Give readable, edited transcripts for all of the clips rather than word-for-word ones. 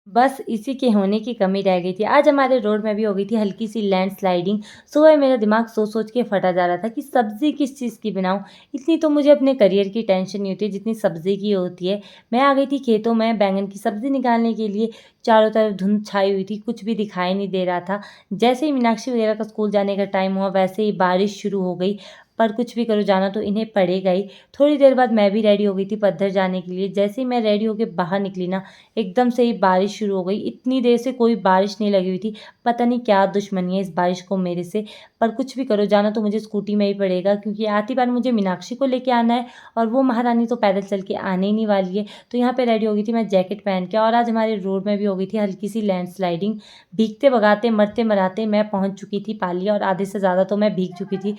बस इसी के होने की कमी रह गई थी। आज हमारे रोड में भी हो गई थी हल्की-सी लैंडस्लाइडिंग। सुबह मेरा दिमाग सोच-सोच के फटा जा रहा था कि सब्ज़ी किस चीज़ की बनाऊँ? इतनी तो मुझे अपने करियर की टेंशन नहीं होती जितनी सब्ज़ी की होती है। मैं आ गई थी खेतों में बैंगन की सब्ज़ी निकालने के लिए, चारों तरफ धुंध छाई हुई थी, कुछ भी दिखाई नहीं दे रहा था। जैसे ही मीनाक्षी वगैरह का स्कूल जाने का टाइम हुआ वैसे ही बारिश शुरू हो गई। पर कुछ भी करो जाना तो इन्हें पड़ेगा ही। थोड़ी देर बाद मैं भी रेडी हो गई थी पद्धर जाने के लिए। जैसे ही मैं रेडी होके बाहर निकली ना, एकदम से ही बारिश शुरू हो गई। इतनी देर से कोई बारिश नहीं लगी हुई थी। पता नहीं क्या दुश्मनी है इस बारिश को मेरे से, पर कुछ भी करो जाना तो मुझे स्कूटी में ही पड़ेगा क्योंकि आती बार मुझे मीनाक्षी को लेके आना है और वो महारानी तो पैदल चल के आने ही नहीं वाली है। तो यहाँ पे रेडी हो गई थी मैं जैकेट पहन के और आज हमारे रोड में भी हो गई थी हल्की-सी लैंडस्लाइडिंग। भीगते-भगाते, मरते-मराते मैं पहुँच चुकी थी पाली और आधे से ज़्यादा तो मैं भीग चुकी थी।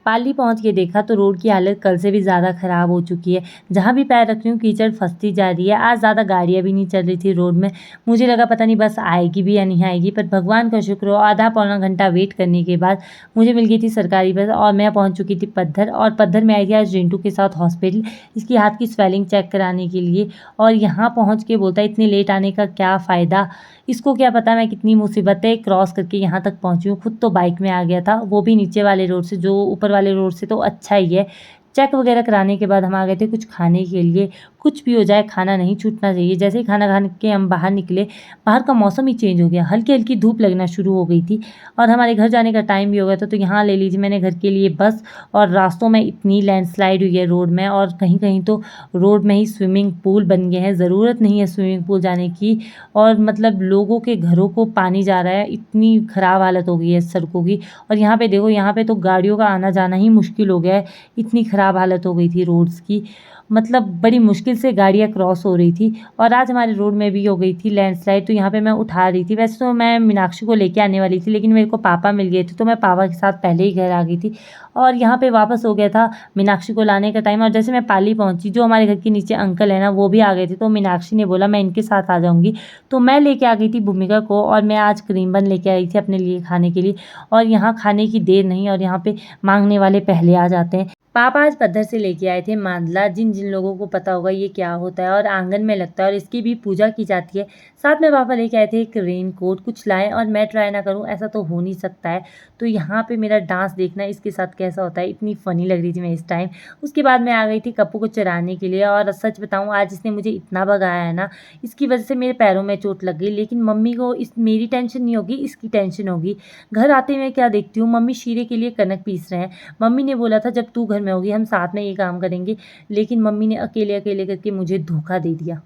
पाली पहुँच के देखा तो रोड की हालत कल से भी ज़्यादा ख़राब हो चुकी है। जहाँ भी पैर रख रही हूँ कीचड़ फँसती जा रही है। आज ज़्यादा गाड़ियाँ भी नहीं चल रही थी रोड में। मुझे लगा पता नहीं बस आएगी भी या नहीं आएगी, पर भगवान का शुक्र हो आधा पौना घंटा वेट करने के बाद मुझे मिल गई थी सरकारी बस और मैं पहुँच चुकी थी पद्धर और पद्धर में आई थी आज रिंटू के साथ हॉस्पिटल इसकी हाथ की स्वेलिंग चेक कराने के लिए। और यहाँ पहुँच के बोलता है इतनी लेट आने का क्या फ़ायदा? इसको क्या पता मैं कितनी मुसीबतें क्रॉस करके यहाँ तक पहुँची हूँ। खुद तो बाइक में आ गया था, वो भी नीचे वाले रोड से, जो ऊपर वाले रोड से तो अच्छा ही है। चेक वगैरह कराने के बाद हम आ गए थे कुछ खाने के लिए। कुछ भी हो जाए खाना नहीं छूटना चाहिए। जैसे ही खाना खा के हम बाहर निकले, बाहर का मौसम ही चेंज हो गया। हल्की-हल्की धूप लगना शुरू हो गई थी और हमारे घर जाने का टाइम भी हो गया था। तो यहाँ ले लीजिए मैंने घर के लिए बस और रास्तों में इतनी लैंडस्लाइड हुई है रोड में और कहीं-कहीं तो रोड में ही स्विमिंग पूल बन गए हैं। ज़रूरत नहीं है स्विमिंग पूल जाने की और मतलब लोगों के घरों को पानी जा रहा है। इतनी ख़राब हालत हो गई है सड़कों की और यहाँ पे देखो यहाँ पे तो गाड़ियों का आना-जाना ही मुश्किल हो गया है। इतनी ख़राब हालत हो गई थी रोड्स की, मतलब बड़ी मुश्किल से गाड़ियाँ क्रॉस हो रही थी। और आज हमारे रोड में भी हो गई थी लैंडस्लाइड तो यहाँ पे मैं उठा रही थी। वैसे तो मैं मीनाक्षी को लेके आने वाली थी लेकिन मेरे को पापा मिल गए थे तो मैं पापा के साथ पहले ही घर आ गई थी और यहाँ पे वापस हो गया था मीनाक्षी को लाने का टाइम। और जैसे मैं पाली पहुँची, जो हमारे घर के नीचे अंकल है ना वो भी आ गए थे तो मीनाक्षी ने बोला मैं इनके साथ आ जाऊँगी। तो मैं लेके आ गई थी भूमिका को और मैं आज क्रीम बन लेके आई थी अपने लिए खाने के लिए। और यहाँ खाने की देर नहीं और यहाँ पे मांगने वाले पहले आ जाते हैं। पापा आज पद्धर से लेके आए थे मांदला, जिन जिन लोगों को पता होगा ये क्या होता है और आंगन में लगता है और इसकी भी पूजा की जाती है। साथ में पापा लेके आए थे एक रेनकोट, कुछ लाए और मैं ट्राई ना करूं ऐसा तो हो नहीं सकता है। तो यहाँ पे मेरा डांस देखना इसके साथ कैसा होता है, इतनी फ़नी लग रही थी मैं इस टाइम। उसके बाद मैं आ गई थी कप्पू को चराने के लिए और सच बताऊँ आज इसने मुझे इतना भगाया है ना, इसकी वजह से मेरे पैरों में चोट लग गई। लेकिन मम्मी को इस मेरी टेंशन नहीं होगी, इसकी टेंशन होगी। घर आते मैं क्या देखती हूँ मम्मी शीरे के लिए कनक पीस रहे हैं। मम्मी ने बोला था जब तू घर में होगी हम साथ में ये काम करेंगे, लेकिन मम्मी ने अकेले-अकेले करके मुझे धोखा दे दिया।